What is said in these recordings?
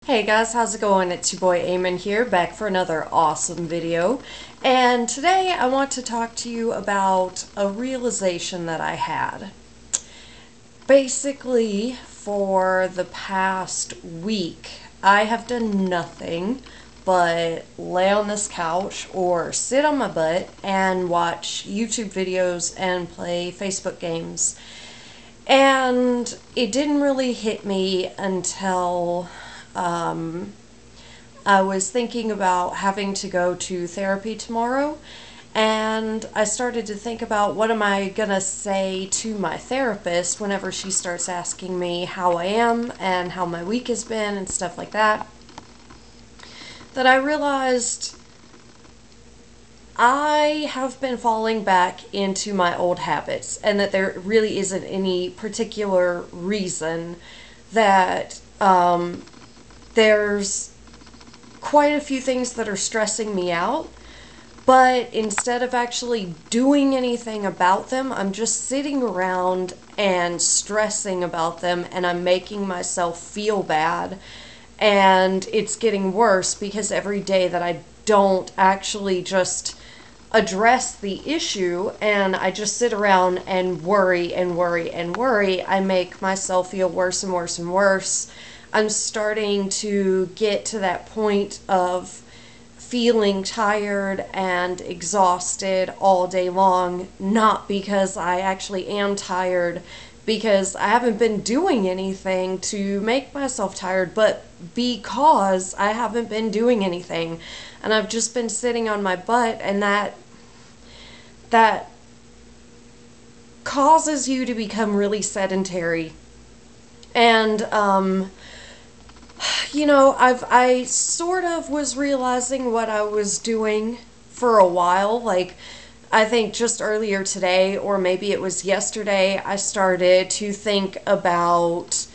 Hey guys, how's it going? It's your boy Eamon here, back for another awesome video. And today I want to talk to you about a realization that I had. Basically, for the past week, I have done nothing but lay on this couch or sit on my butt and watch YouTube videos and play Facebook games. And it didn't really hit me until I was thinking about having to go to therapy tomorrow, and I started to think about what am I gonna say to my therapist whenever she starts asking me how I am and how my week has been and stuff like that. That I realized I have been falling back into my old habits, and that there really isn't any particular reason that there's quite a few things that are stressing me out, but instead of actually doing anything about them, I'm just sitting around and stressing about them, and I'm making myself feel bad. And it's getting worse because every day that I don't actually just address the issue and I just sit around and worry and worry and worry, I make myself feel worse and worse and worse. I'm starting to get to that point of feeling tired and exhausted all day long, not because I actually am tired, because I haven't been doing anything to make myself tired, but because I haven't been doing anything. And I've just been sitting on my butt, and that causes you to become really sedentary. And I sort of was realizing what I was doing for a while. Like, I think just earlier today, or maybe it was yesterday, I started to think about,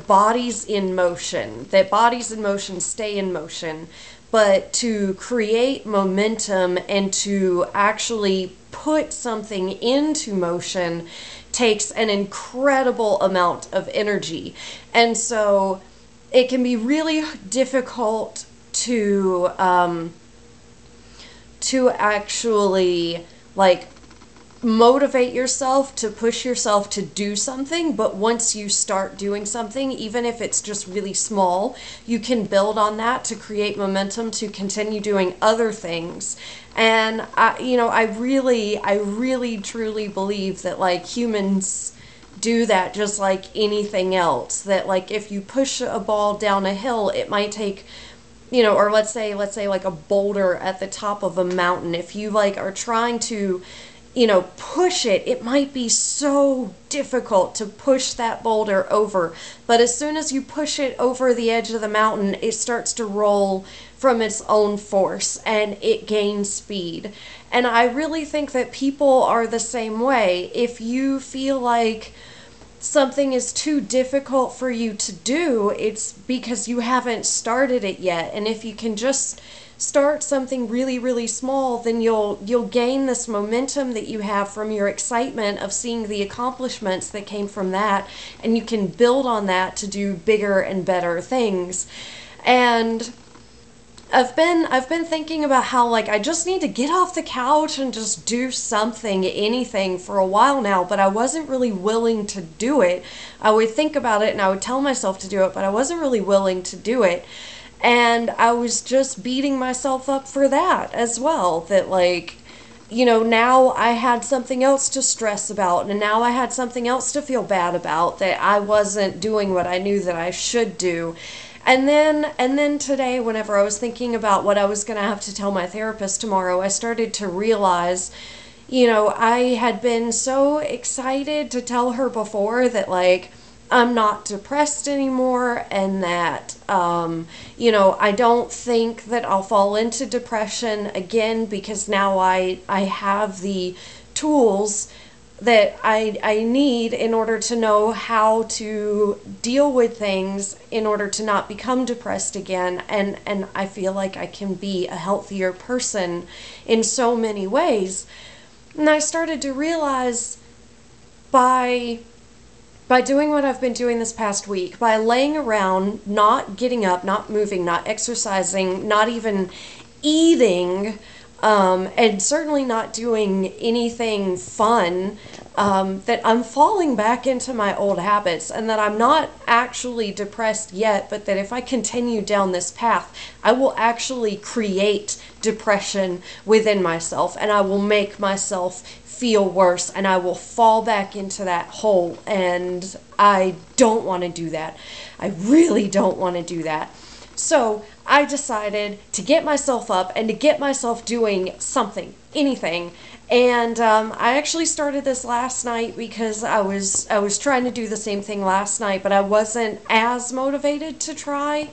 bodies in motion. That bodies in motion stay in motion. But to create momentum and to actually put something into motion takes an incredible amount of energy. And so it can be really difficult to actually motivate yourself, to push yourself to do something. But once you start doing something, even if it's just really small, you can build on that to create momentum to continue doing other things. And I really truly believe that humans do that just like anything else. That if you push a ball down a hill, it might take, or let's say like a boulder at the top of a mountain. If you are trying to push it, it might be so difficult to push that boulder over. But as soon as you push it over the edge of the mountain, it starts to roll from its own force and it gains speed. And I really think that people are the same way. If you feel like something is too difficult for you to do, it's because you haven't started it yet. And if you can just start something really, really small, then you'll gain this momentum that you have from your excitement of seeing the accomplishments that came from that, and you can build on that to do bigger and better things. And I've been thinking about how I just need to get off the couch and just do something, anything, for a while now, but I wasn't really willing to do it. I would think about it and I would tell myself to do it, but I wasn't really willing to do it. And I was just beating myself up for that as well. That now I had something else to stress about, and now I had something else to feel bad about, that I wasn't doing what I knew that I should do. And then today, whenever I was thinking about what I was going to have to tell my therapist tomorrow, I started to realize, I had been so excited to tell her before that I'm not depressed anymore, and that, I don't think that I'll fall into depression again, because now I have the tools that I need in order to know how to deal with things in order to not become depressed again. And I feel like I can be a healthier person in so many ways. And I started to realize by by doing what I've been doing this past week, by laying around, not getting up, not moving, not exercising, not even eating, and certainly not doing anything fun, that I'm falling back into my old habits, and that I'm not actually depressed yet, but that if I continue down this path, I will actually create depression within myself, and I will make myself feel worse, and I will fall back into that hole, and I don't want to do that. I really don't want to do that. So I decided to get myself up and to get myself doing something, anything. And I actually started this last night because I was trying to do the same thing last night, but I wasn't as motivated to try.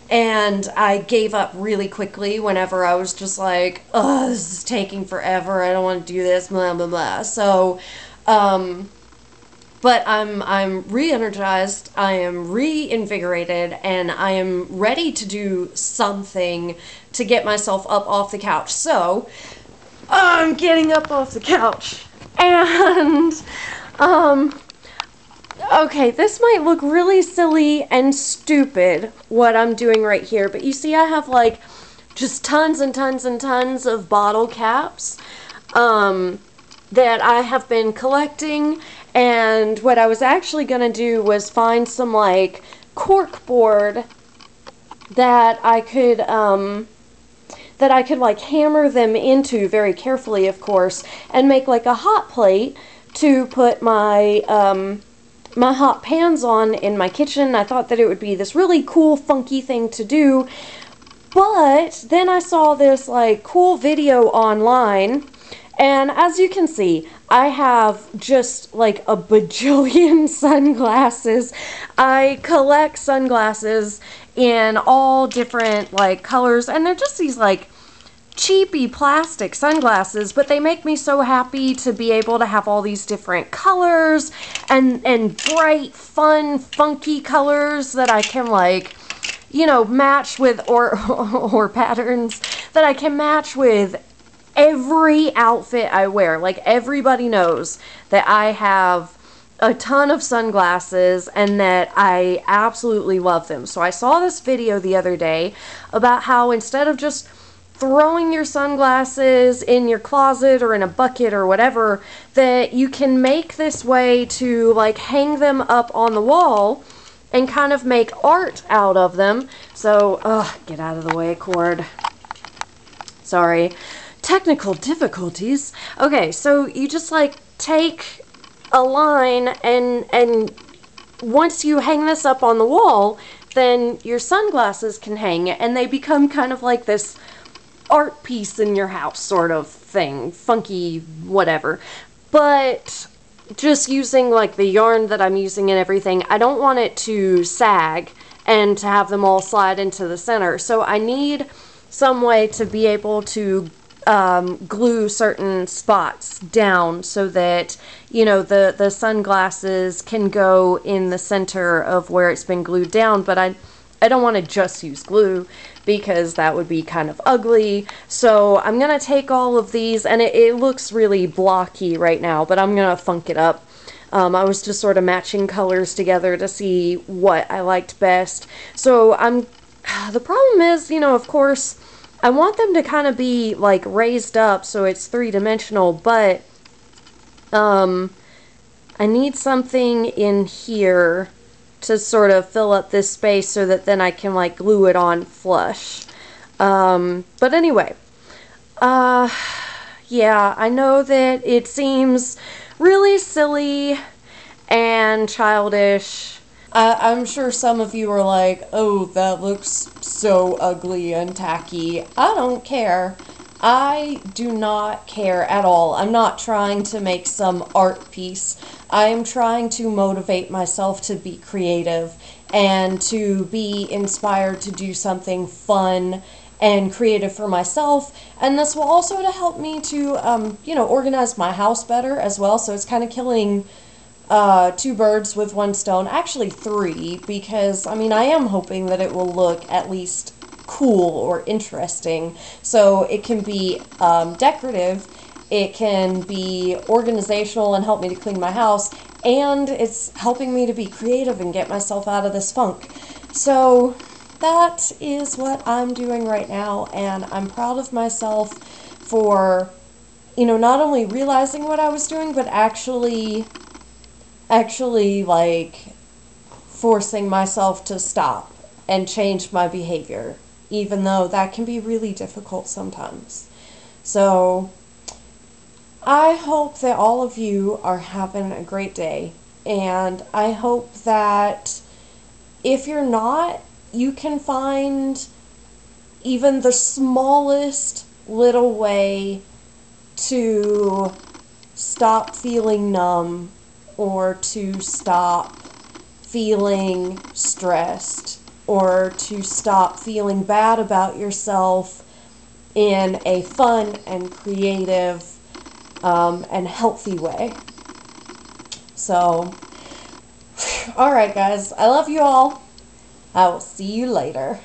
And I gave up really quickly whenever I was just like, oh, this is taking forever. I don't want to do this, blah, blah, blah. So, but I'm re-energized, I am reinvigorated, and I am ready to do something to get myself up off the couch. So, I'm getting up off the couch. And, okay, this might look really silly and stupid, what I'm doing right here, but you see I have, like, just tons and tons and tons of bottle caps, that I have been collecting, and what I was actually going to do was find some, like, cork board that I could, like, hammer them into very carefully, of course, and make, like, a hot plate to put my, my hot pans on in my kitchen. I thought that it would be this really cool, funky thing to do, but then I saw this, like, cool video online, and as you can see, I have just, like, a bajillion sunglasses. I collect sunglasses in all different, like, colors, and they're just these, like, cheapy plastic sunglasses, but they make me so happy to be able to have all these different colors and bright, fun, funky colors that I can, like, you know, match with, or patterns that I can match with every outfit I wear. Like, everybody knows that I have a ton of sunglasses and that I absolutely love them. So I saw this video the other day about how instead of just throwing your sunglasses in your closet or in a bucket or whatever, that you can make this way to, like, hang them up on the wall and kind of make art out of them. So, get out of the way, cord. Sorry. Technical difficulties. Okay, so you just, like, take a line and once you hang this up on the wall, then your sunglasses can hang, and they become kind of like this art piece in your house sort of thing. Funky, whatever. But just using, like, the yarn that I'm using and everything, I don't want it to sag and to have them all slide into the center. So I need some way to be able to glue certain spots down so that, you know, the sunglasses can go in the center of where it's been glued down, but I don't want to just use glue because that would be kind of ugly. So I'm going to take all of these, and it looks really blocky right now, but I'm going to funk it up. I was just sort of matching colors together to see what I liked best. So the problem is, you know, of course, I want them to kind of be, like, raised up so it's three-dimensional, but I need something in here to sort of fill up this space so that then I can, like, glue it on flush. But anyway, yeah, I know that it seems really silly and childish. I'm sure some of you are like, oh, that looks so ugly and tacky. I don't care. I do not care at all. I'm not trying to make some art piece. I'm trying to motivate myself to be creative and to be inspired to do something fun and creative for myself. And this will also to help me to, you know, organize my house better as well. So it's kind of killing two birds with one stone, actually three, because, I mean, I am hoping that it will look at least cool or interesting. So it can be decorative, it can be organizational and help me to clean my house, and it's helping me to be creative and get myself out of this funk. So that is what I'm doing right now, and I'm proud of myself for, not only realizing what I was doing, but actually like forcing myself to stop and change my behavior, even though that can be really difficult sometimes. So I hope that all of you are having a great day, and I hope that if you're not, you can find even the smallest little way to stop feeling numb or to stop feeling stressed or to stop feeling bad about yourself in a fun and creative and healthy way. So, alright guys, I love you all. I will see you later.